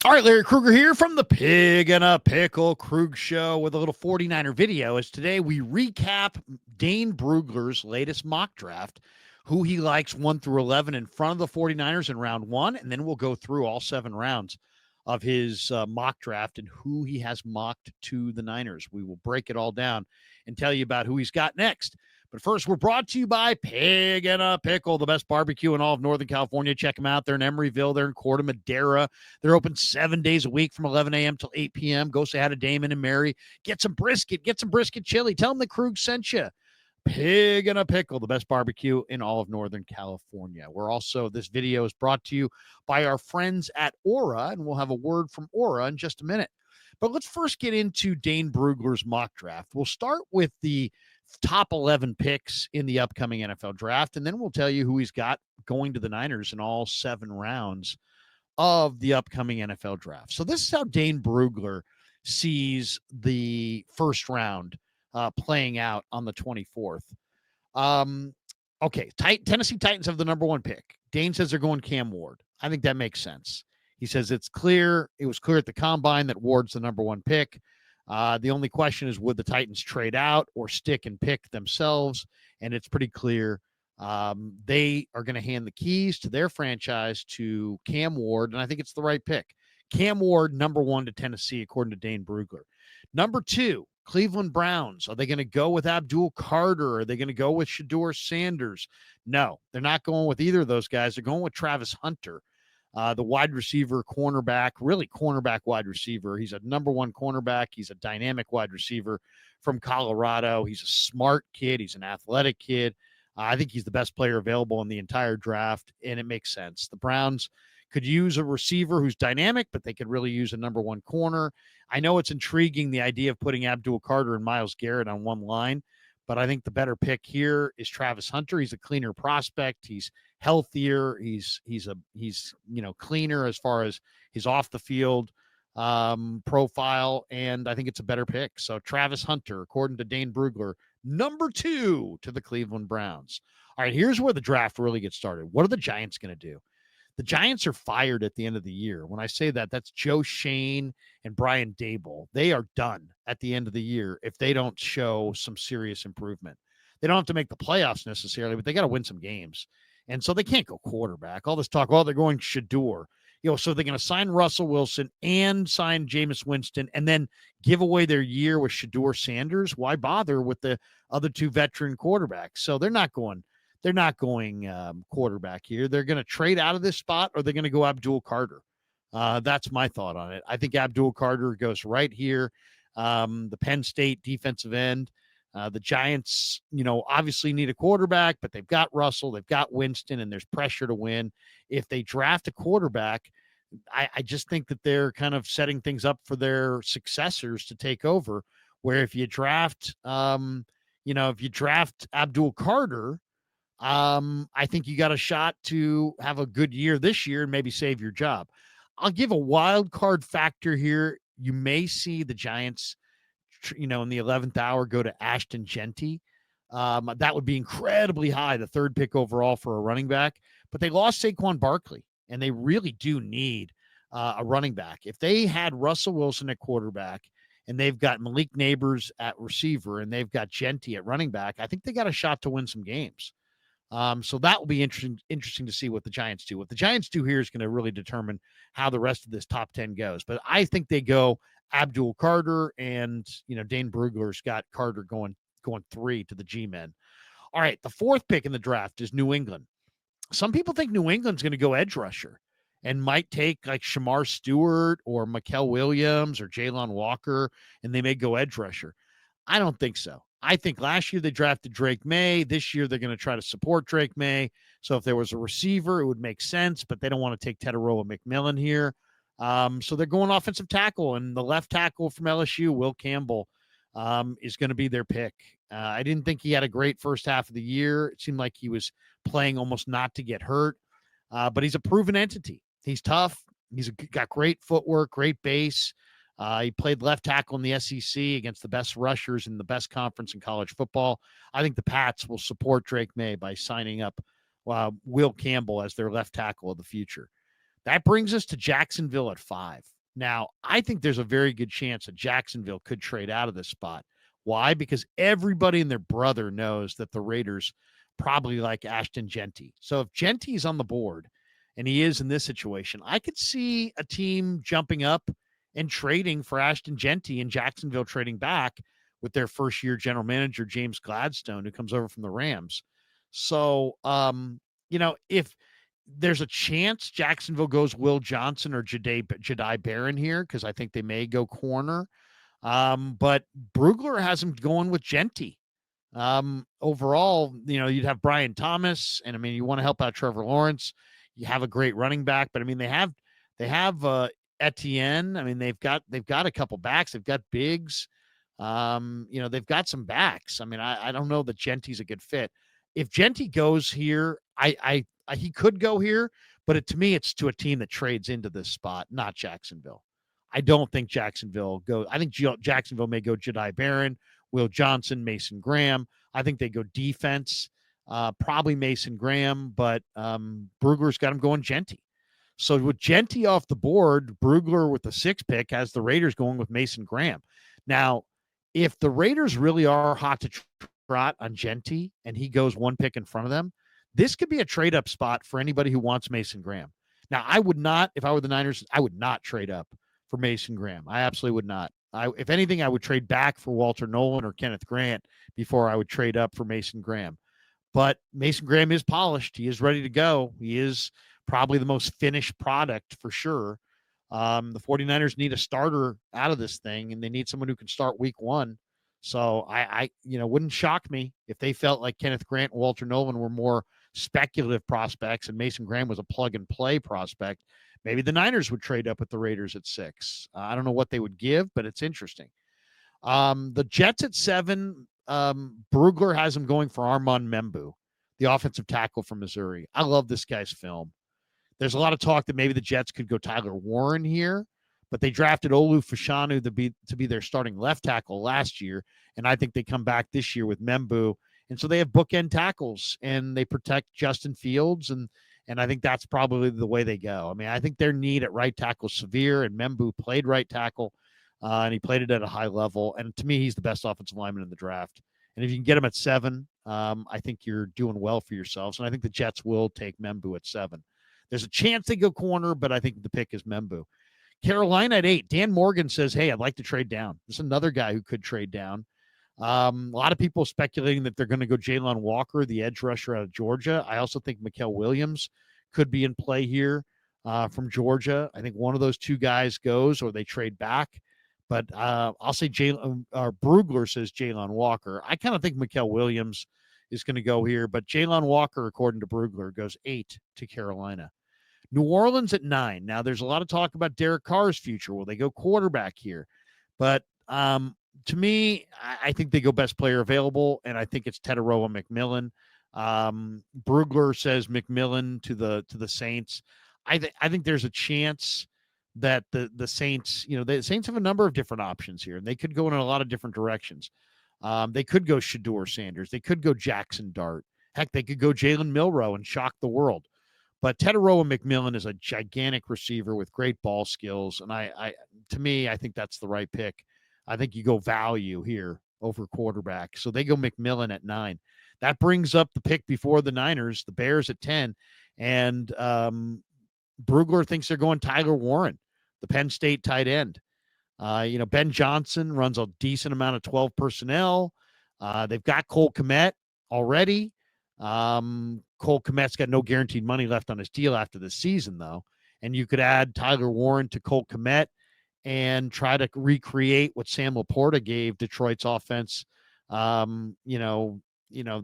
All right, Larry Kruger here from the Pig and a Pickle Krug Show with a little 49er video. As today we recap Dane Brugler's latest mock draft, who he likes 1 through 11 in front of the 49ers in round one, and then we'll go through all 7 rounds of his mock draft and who he has mocked to the Niners. We will break it all down and tell you about who he's got next. But first, we're brought to you by Pig and a Pickle, the best barbecue in all of Northern California. Check them out. They're in Emeryville. They're in Corte Madera. They're open 7 days a week from 11 a.m. till 8 p.m. Go say hi to Damon and Mary. Get some brisket. Get some brisket chili. Tell them the Krug sent you. Pig and a Pickle, the best barbecue in all of Northern California. This video is brought to you by our friends at Aura, and we'll have a word from Aura in just a minute. But let's first get into Dane Brugler's mock draft. We'll start with the top 11 picks in the upcoming NFL draft, and then we'll tell you who he's got going to the Niners in all 7 rounds of the upcoming NFL draft. So this is how Dane Brugler sees the first round playing out on the 24th. Okay, Tennessee Titans have the number 1 pick. Dane says they're going Cam Ward. I think that makes sense. He says it's clear. It was clear at the combine that Ward's the number 1 pick. The only question is, would the Titans trade out or stick and pick themselves? And it's pretty clear they are going to hand the keys to their franchise to Cam Ward, and I think it's the right pick. Cam Ward, number 1 to Tennessee, according to Dane Brugler. Number 2, Cleveland Browns. Are they going to go with Abdul Carter? Are they going to go with Shedeur Sanders? No, they're not going with either of those guys. They're going with Travis Hunter, the wide receiver, cornerback, really cornerback wide receiver. He's a number 1 cornerback. He's a dynamic wide receiver from Colorado. He's a smart kid. He's an athletic kid. I think he's the best player available in the entire draft, and it makes sense. The Browns could use a receiver who's dynamic, but they could really use a number 1 corner. I know it's intriguing, the idea of putting Abdul Carter and Myles Garrett on one line, but I think the better pick here is Travis Hunter. He's a cleaner prospect. He's healthier. He's cleaner as far as his off the field profile, and I think it's a better pick. So Travis Hunter, according to Dane Brugler, number 2 to the Cleveland Browns. All right, here's where the draft really gets started. What are the Giants going to do? The Giants are fired at the end of the year. When I say that, that's Joe Shane and Brian Dable. They are done at the end of the year if they don't show some serious improvement. They don't have to make the playoffs necessarily, but they got to win some games. And so they can't go quarterback. All this talk, they're going Shedeur. So they're going to sign Russell Wilson and sign Jameis Winston and then give away their year with Shedeur Sanders. Why bother with the other 2 veteran quarterbacks? So they're not going quarterback here. They're going to trade out of this spot, or they're going to go Abdul Carter. That's my thought on it. I think Abdul Carter goes right here. The Penn State defensive end. The Giants, obviously need a quarterback, but they've got Russell, they've got Winston, and there's pressure to win. If they draft a quarterback, I just think that they're kind of setting things up for their successors to take over. Where if you draft, Abdul Carter, I think you got a shot to have a good year this year and maybe save your job. I'll give a wild card factor here. You may see the Giants, in the 11th hour, go to Ashton Genty. That would be incredibly high, the 3rd pick overall for a running back. But they lost Saquon Barkley, and they really do need a running back. If they had Russell Wilson at quarterback, and they've got Malik Neighbors at receiver, and they've got Genty at running back, I think they got a shot to win some games. So that will be interesting to see what the Giants do. What the Giants do here is going to really determine how the rest of this top 10 goes. But I think they go Abdul Carter, and Dane Brugler's got Carter going 3 to the G-men. All right, the 4th pick in the draft is New England. Some people think New England's going to go edge rusher and might take like Shamar Stewart or Mikael Williams or Jalen Walker, and they may go edge rusher. I don't think so. I think last year they drafted Drake May. This year they're going to try to support Drake May. So if there was a receiver, it would make sense, but they don't want to take Tedoroa McMillan here. So they're going offensive tackle, and the left tackle from LSU, Will Campbell, is going to be their pick. I didn't think he had a great first half of the year. It seemed like he was playing almost not to get hurt, but he's a proven entity. He's tough. He's got great footwork, great base. He played left tackle in the SEC against the best rushers in the best conference in college football. I think the Pats will support Drake May by signing up Will Campbell as their left tackle of the future. That brings us to Jacksonville at 5. Now, I think there's a very good chance that Jacksonville could trade out of this spot. Why? Because everybody and their brother knows that the Raiders probably like Ashton Genty. So if Genty's on the board, and he is in this situation, I could see a team jumping up and trading for Ashton Genty and Jacksonville trading back with their first-year general manager, James Gladstone, who comes over from the Rams. So, if there's a chance Jacksonville goes Will Johnson or Jedi Barron here, because I think they may go corner. But Brugler has him going with Genty. Overall, you'd have Brian Thomas, and I mean, you want to help out Trevor Lawrence. You have a great running back, but I mean, they have Etienne. I mean, they've got a couple backs. They've got Biggs. They've got some backs. I mean, I don't know that Genty's a good fit. If Genty goes here, he could go here, but to me, it's to a team that trades into this spot, not Jacksonville. I don't think Jacksonville go. I think Jacksonville may go Jedi Barron, Will Johnson, Mason Graham. I think they go defense, probably Mason Graham, but Brugler's got him going Genty. So with Genty off the board, Brugler with the 6th pick has the Raiders going with Mason Graham. Now, if the Raiders really are hot to trot on Genty and he goes 1 pick in front of them, this could be a trade-up spot for anybody who wants Mason Graham. Now, I would not, if I were the Niners, I would not trade up for Mason Graham. I absolutely would not. If anything, I would trade back for Walter Nolan or Kenneth Grant before I would trade up for Mason Graham. But Mason Graham is polished. He is ready to go. He is probably the most finished product for sure. The 49ers need a starter out of this thing, and they need someone who can start week 1. So I wouldn't shock me if they felt like Kenneth Grant and Walter Nolan were more speculative prospects and Mason Graham was a plug-and-play prospect. Maybe the Niners would trade up with the Raiders at 6. I don't know what they would give, but it's interesting. The Jets at 7, Brugler has them going for Armand Membu, the offensive tackle from Missouri. I love this guy's film. There's a lot of talk that maybe the Jets could go Tyler Warren here, but they drafted Olu Fashanu to be their starting left tackle last year, and I think they come back this year with Membu. And so they have bookend tackles, and they protect Justin Fields, and I think that's probably the way they go. I mean, I think their need at right tackle is severe, and Membu played right tackle, and he played it at a high level. And to me, he's the best offensive lineman in the draft. And if you can get him at 7, I think you're doing well for yourselves. And I think the Jets will take Membu at 7. There's a chance they go corner, but I think the pick is Membu. Carolina at 8. Dan Morgan says, hey, I'd like to trade down. There's another guy who could trade down. A lot of people speculating that they're going to go Jalen Walker, the edge rusher out of Georgia. I also think Mikael Williams could be in play here from Georgia. I think one of those two guys goes or they trade back. But I'll say Brugler says Jalen Walker. I kind of think Mikael Williams is going to go here. But Jalen Walker, according to Brugler, goes 8 to Carolina. New Orleans at 9. Now, there's a lot of talk about Derek Carr's future. Will they go quarterback here? But to me, I think they go best player available, and I think it's Teteroa McMillan. Brugler says McMillan to the Saints. I think there's a chance that the Saints, the Saints have a number of different options here, and they could go in a lot of different directions. They could go Shedeur Sanders. They could go Jackson Dart. Heck, they could go Jalen Milroe and shock the world. But Teteroa McMillan is a gigantic receiver with great ball skills, and to me, I think that's the right pick. I think you go value here over quarterback. So they go McMillan at 9. That brings up the pick before the Niners, the Bears at 10. And Brugler thinks they're going Tyler Warren, the Penn State tight end. Ben Johnson runs a decent amount of 12 personnel. They've got Cole Kmet already. Cole Kmet's got no guaranteed money left on his deal after the season, though. And you could add Tyler Warren to Cole Kmet and try to recreate what Sam Laporta gave Detroit's offense, the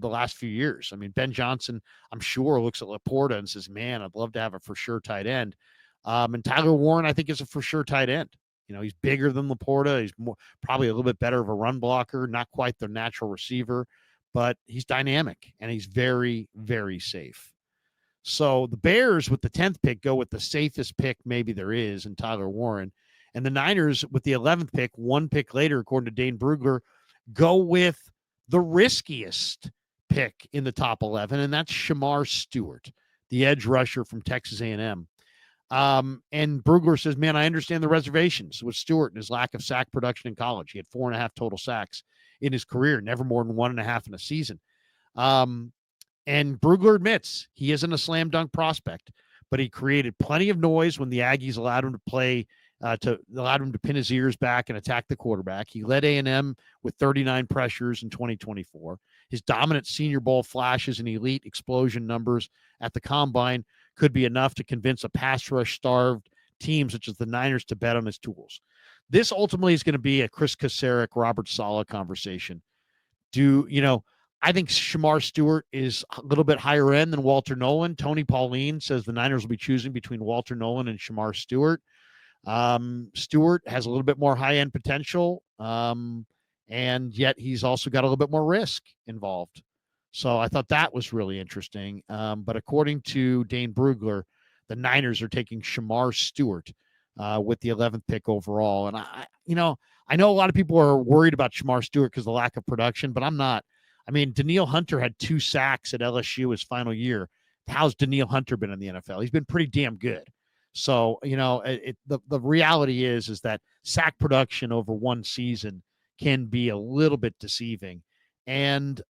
last few years. I mean, Ben Johnson, I'm sure, looks at Laporta and says, man, I'd love to have a for sure tight end. And Tyler Warren, I think, is a for sure tight end. He's bigger than Laporta. He's probably a little bit better of a run blocker, not quite the natural receiver, but he's dynamic and he's very, very safe. So the Bears with the 10th pick go with the safest pick maybe there is in Tyler Warren. And the Niners with the 11th pick, 1 pick later, according to Dane Brugler, go with the riskiest pick in the top 11, and that's Shamar Stewart, the edge rusher from Texas A&M. And Brugler says, man, I understand the reservations with Stewart and his lack of sack production in college. He had 4.5 total sacks in his career, never more than 1.5 in a season. And Brugler admits he isn't a slam dunk prospect, but he created plenty of noise when the Aggies allowed him to play, allowed him to pin his ears back and attack the quarterback. He led A&M with 39 pressures in 2024. His dominant Senior Bowl flashes and elite explosion numbers at the combine could be enough to convince a pass rush starved team such as the Niners to bet on his tools. This ultimately is going to be a Chris Kasarik, Robert Saleh conversation. I think Shamar Stewart is a little bit higher end than Walter Nolan. Tony Pauline says the Niners will be choosing between Walter Nolan and Shamar Stewart. Stewart has a little bit more high end potential, and yet he's also got a little bit more risk involved. So I thought that was really interesting. But according to Dane Brugler, the Niners are taking Shamar Stewart with the 11th pick overall. And I know a lot of people are worried about Shamar Stewart because of the lack of production, but I'm not. I mean, Danielle Hunter had 2 sacks at LSU his final year. How's Danielle Hunter been in the NFL? He's been pretty damn good. So, the reality is that sack production over one season can be a little bit deceiving. And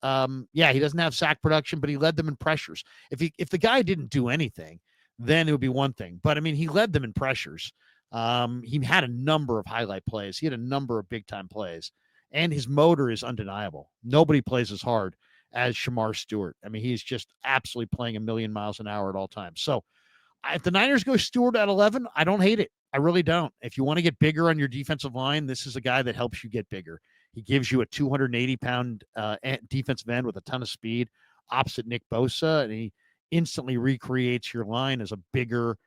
he doesn't have sack production, but he led them in pressures. If the guy didn't do anything, then it would be one thing. But I mean, he led them in pressures. He had a number of highlight plays. He had a number of big time plays, and his motor is undeniable. Nobody plays as hard as Shamar Stewart. I mean, he's just absolutely playing a million miles an hour at all times. So if the Niners go Stewart at 11, I don't hate it. I really don't. If you want to get bigger on your defensive line, this is a guy that helps you get bigger. He gives you a 280-pound defensive end with a ton of speed opposite Nick Bosa, and he instantly recreates your line as a bigger,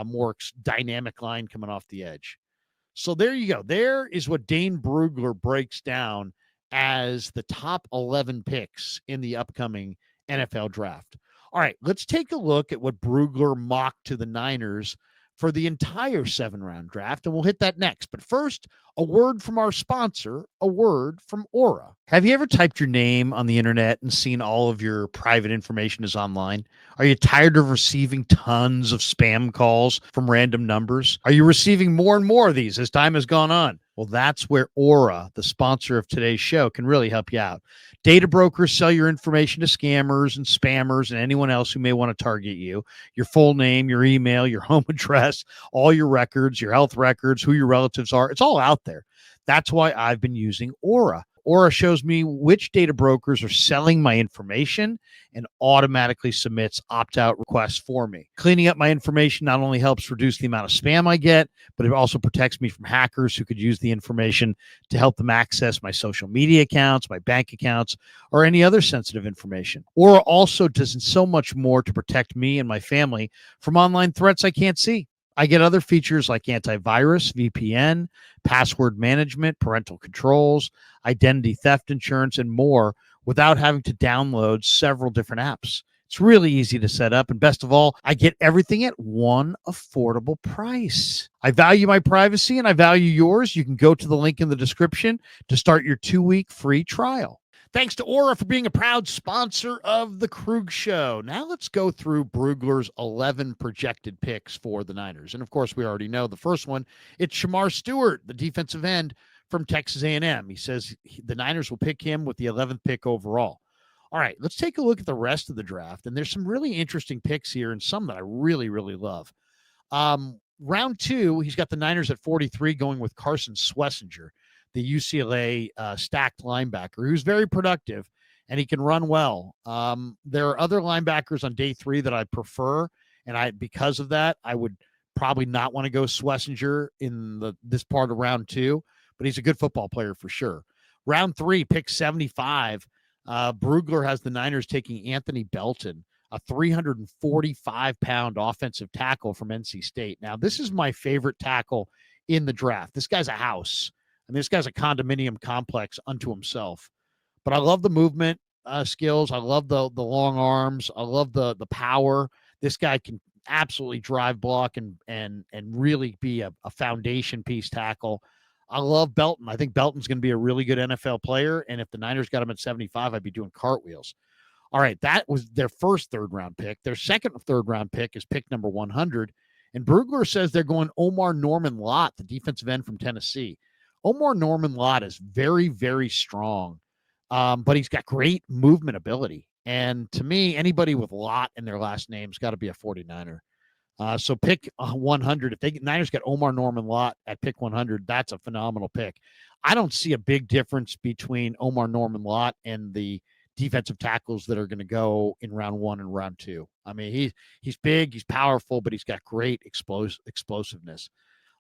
more dynamic line coming off the edge. So there you go. There is what Dane Brugler breaks down as the top 11 picks in the upcoming NFL draft. All right, let's take a look at what Brugler mocked to the Niners for the entire 7-round draft, and we'll hit that next. But first, a word from our sponsor, a word from Aura. Have you ever typed your name on the internet and seen all of your private information is online? Are you tired of receiving tons of spam calls from random numbers? Are you receiving more and more of these as time has gone on? Well, that's where Aura, the sponsor of today's show, can really help you out. Data brokers sell your information to scammers and spammers and anyone else who may want to target you. Your full name, your email, your home address, all your records, your health records, who your relatives are. It's all out there. That's why I've been using Aura. Aura shows me which data brokers are selling my information and automatically submits opt-out requests for me. Cleaning up my information not only helps reduce the amount of spam I get, but it also protects me from hackers who could use the information to help them access my social media accounts, my bank accounts, or any other sensitive information. Aura also does so much more to protect me and my family from online threats I can't see. I get other features like antivirus, VPN, password management, parental controls, identity theft insurance, and more without having to download several different apps. It's really easy to set up. And best of all, I get everything at one affordable price. I value my privacy and I value yours. You can go to the link in the description to start your 2-week free trial. Thanks to Aura for being a proud sponsor of The Krug Show. Now let's go through Brugler's 11 projected picks for the Niners. And, of course, we already know the first one. It's Shamar Stewart, the defensive end from Texas A&M. He says the Niners will pick him with the 11th pick overall. All right, let's take a look at the rest of the draft. And there's some really interesting picks here and some that I really, really love. Round 2, he's got the Niners at 43 going with Carson Schlesinger, the UCLA stacked linebacker, who's very productive and he can run well. There are other linebackers on day 3 that I prefer, and because of that, I would probably not want to go Schlesinger in this part of round 2, but he's a good football player for sure. Round 3, pick 75. Brugler has the Niners taking Anthony Belton, a 345-pound offensive tackle from NC State. Now, this is my favorite tackle in the draft. This guy's a house. And this guy's a condominium complex unto himself. But I love the movement skills. I love the long arms. I love the power. This guy can absolutely drive block and really be a foundation piece tackle. I love Belton. I think Belton's going to be a really good NFL player. And if the Niners got him at 75, I'd be doing cartwheels. All right, that was their first third-round pick. Their second third-round pick is pick number 100. And Brugler says they're going Omar Norman Lott, the defensive end from Tennessee. Omar Norman Lott is very, very strong, but he's got great movement ability. And to me, anybody with Lott in their last name's got to be a 49er. So pick 100. If they Niners get Omar Norman Lott at pick 100, that's a phenomenal pick. I don't see a big difference between Omar Norman Lott and the defensive tackles that are going to go in round 1 and round 2. I mean, he's big, he's powerful, but he's got great explosiveness.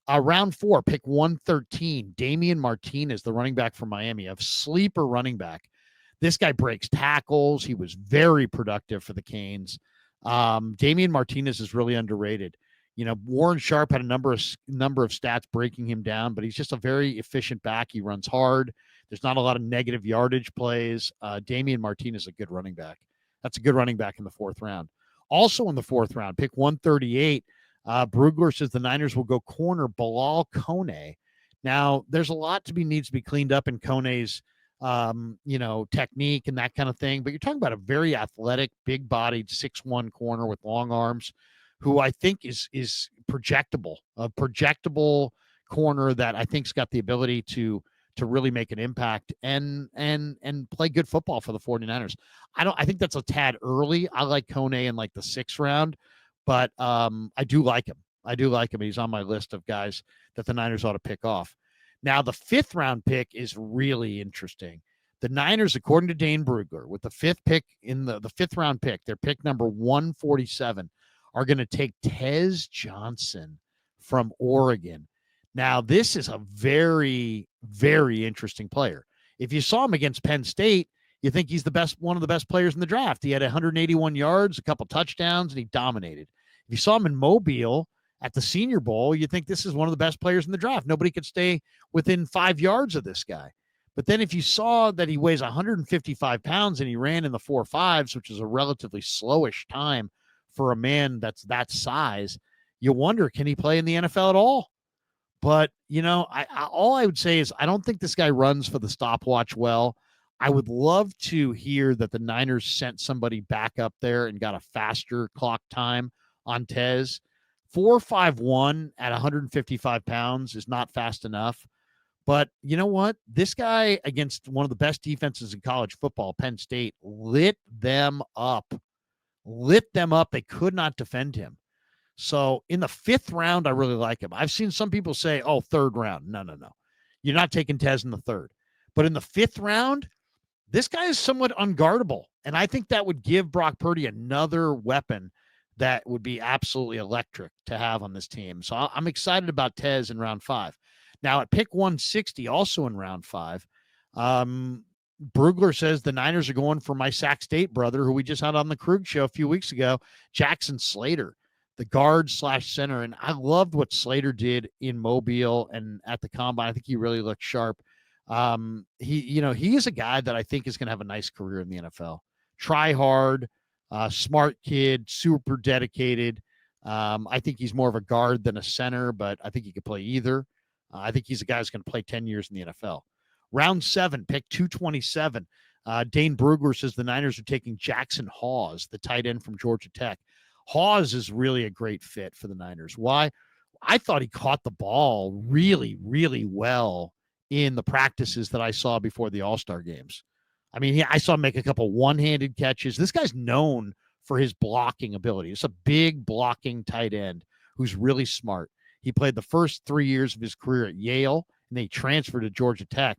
Round 4, pick 113, Damian Martinez, the running back from Miami, a sleeper running back. This guy breaks tackles. He was very productive for the Canes. Damian Martinez is really underrated. Warren Sharp had a number of stats breaking him down, but he's just a very efficient back. He runs hard. There's not a lot of negative yardage plays. Damian Martinez is a good running back. That's a good running back in the 4th round. Also in the 4th round, pick 138, Brugler says the Niners will go corner Bilal Kone. Now, there's a lot needs to be cleaned up in Kone's technique and that kind of thing. But you're talking about a very athletic, big-bodied 6'1" corner with long arms, who I think is projectable, a projectable corner that I think's got the ability to really make an impact and play good football for the 49ers. I think that's a tad early. I like Kone in like the 6th round, but I do like him. He's on my list of guys that the Niners ought to pick off. Now, the 5th round pick is really interesting. The Niners, according to Dane Brugler, with the 5th pick in the 5th round pick, their pick number 147, are going to take Tez Johnson from Oregon. Now, this is a very, very interesting player. If you saw him against Penn State, you think he's one of the best players in the draft. He had 181 yards, a couple touchdowns, and he dominated. If you saw him in Mobile at the Senior Bowl, you think this is one of the best players in the draft. Nobody could stay within 5 yards of this guy. But then if you saw that he weighs 155 pounds and he ran in the 4.5s, which is a relatively slowish time for a man that's that size, you wonder, can he play in the NFL at all? But, all I would say is I don't think this guy runs for the stopwatch well. I would love to hear that the Niners sent somebody back up there and got a faster clock time on Tez. 4.51 at 155 pounds is not fast enough. But you know what? This guy, against one of the best defenses in college football, Penn State, lit them up. They could not defend him. So in the 5th round, I really like him. I've seen some people say, 3rd round. No. You're not taking Tez in the 3rd. But in the 5th round, this guy is somewhat unguardable. And I think that would give Brock Purdy another weapon that would be absolutely electric to have on this team. So I'm excited about Tez in round 5. Now at pick 160, also in round 5, Brugler says the Niners are going for my Sac State brother, who we just had on the Krug show a few weeks ago, Jackson Slater, the guard/center. And I loved what Slater did in Mobile and at the combine. I think he really looked sharp. He is a guy that I think is going to have a nice career in the NFL. Try hard, smart kid, super dedicated. I think he's more of a guard than a center, but I think he could play either. I think he's a guy who's going to play 10 years in the NFL. Round 7, pick 227. Dane Brugler says the Niners are taking Jackson Hawes, the tight end from Georgia Tech. Hawes is really a great fit for the Niners. Why? I thought he caught the ball really, really well in the practices that I saw before the All-Star games. I mean, I saw him make a couple one-handed catches. This guy's known for his blocking ability. It's a big blocking tight end who's really smart. He played the first 3 years of his career at Yale, and then he transferred to Georgia Tech.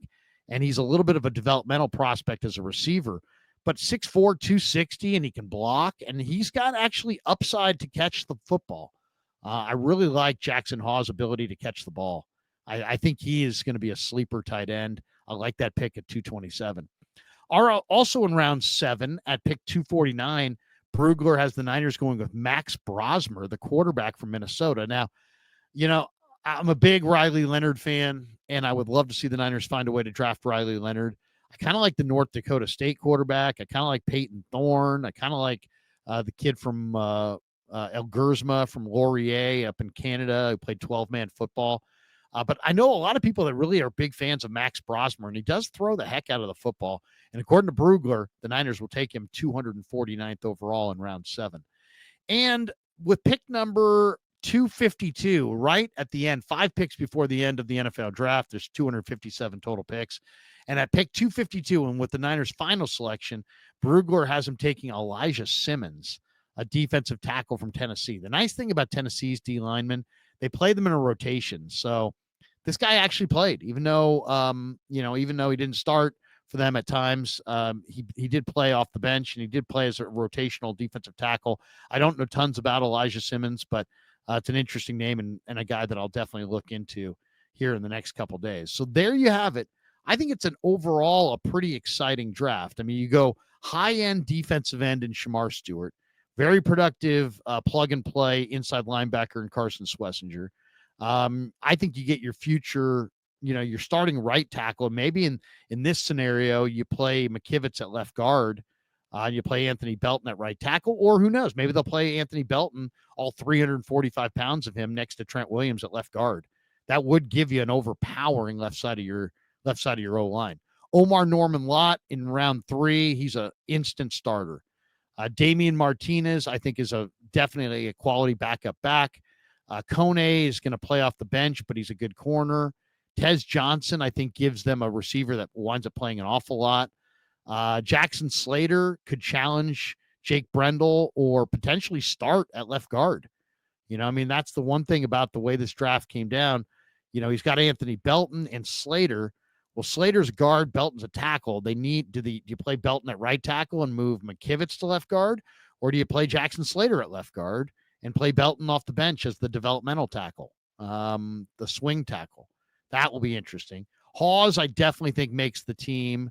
And he's a little bit of a developmental prospect as a receiver, but 6'4", 260, and he can block, and he's got actually upside to catch the football. I really like Jackson Hawes' ability to catch the ball. I think he is going to be a sleeper tight end. I like that pick at 227. Also in round 7 at pick 249, Brugler has the Niners going with Max Brosmer, the quarterback from Minnesota. Now, I'm a big Riley Leonard fan, and I would love to see the Niners find a way to draft Riley Leonard. I kind of like the North Dakota State quarterback. I kind of like Peyton Thorne. I kind of like the kid from El Guerzma from Laurier up in Canada who played 12-man football. But I know a lot of people that really are big fans of Max Brosmer, and he does throw the heck out of the football. And according to Brugler, the Niners will take him 249th overall in round 7. And with pick number 252, right at the end, 5 picks before the end of the NFL draft. There's 257 total picks. And at pick 252, and with the Niners' final selection, Brugler has him taking Elijah Simmons, a defensive tackle from Tennessee. The nice thing about Tennessee's D linemen, they play them in a rotation. So this guy actually played, even though he didn't start for them at times. He did play off the bench, and he did play as a rotational defensive tackle. I don't know tons about Elijah Simmons, but it's an interesting name and a guy that I'll definitely look into here in the next couple of days. So there you have it. I think it's an overall a pretty exciting draft. I mean, you go high-end defensive end in Shamar Stewart, very productive plug-and-play inside linebacker in Carson Schlesinger. I think you get your future, your starting right tackle. Maybe in this scenario, you play McKivitz at left guard. You play Anthony Belton at right tackle, or who knows? Maybe they'll play Anthony Belton, all 345 pounds of him, next to Trent Williams at left guard. That would give you an overpowering left side of your O-line. Omar Norman Lott in round 3, he's an instant starter. Damian Martinez, I think, is definitely a quality backup back. Kone is going to play off the bench, but he's a good corner. Tez Johnson, I think, gives them a receiver that winds up playing an awful lot. Jackson Slater could challenge Jake Brendel or potentially start at left guard. That's the one thing about the way this draft came down. He's got Anthony Belton and Slater. Well, Slater's guard, Belton's a tackle. Do you play Belton at right tackle and move McKivitz to left guard? Or do you play Jackson Slater at left guard and play Belton off the bench as the developmental tackle, the swing tackle? That will be interesting. Hawes, I definitely think, makes the team.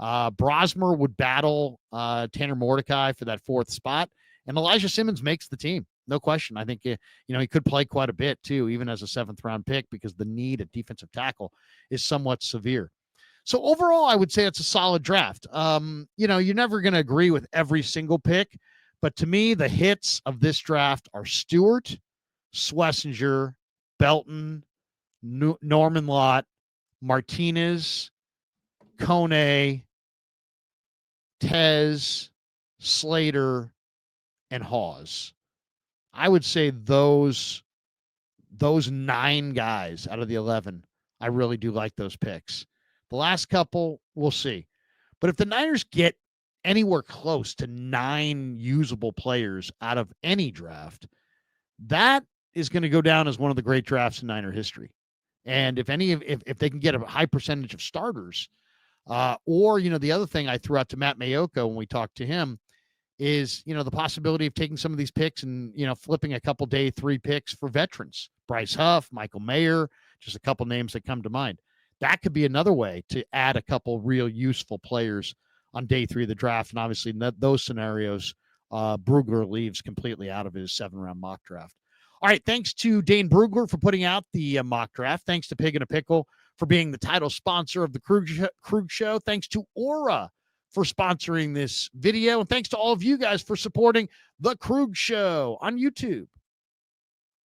Brosmer would battle Tanner Mordecai for that 4th spot. And Elijah Simmons makes the team. No question. I think, he could play quite a bit, too, even as a 7th-round pick, because the need at defensive tackle is somewhat severe. So overall, I would say it's a solid draft. You're never going to agree with every single pick. But to me, the hits of this draft are Stewart, Schlesinger, Belton, Norman Lott, Martinez, Kone, Tez, Slater, and Hawes. I would say those 9 guys out of the 11, I really do like those picks. The last couple, we'll see. But if the Niners get anywhere close to 9 usable players out of any draft, that is going to go down as one of the great drafts in Niner history. And if they can get a high percentage of starters, or the other thing I threw out to Matt Mayoka when we talked to him is, the possibility of taking some of these picks and, flipping a couple day 3 picks for veterans. Bryce Huff, Michael Mayer, just a couple names that come to mind. That could be another way to add a couple real useful players on day 3 of the draft. And obviously in those scenarios, Brugler leaves completely out of his 7-round mock draft. All right. Thanks to Dane Brugler for putting out the mock draft. Thanks to Pig and a Pickle for being the title sponsor of the Krug Show. Thanks to Aura for sponsoring this video. And thanks to all of you guys for supporting the Krug Show on YouTube.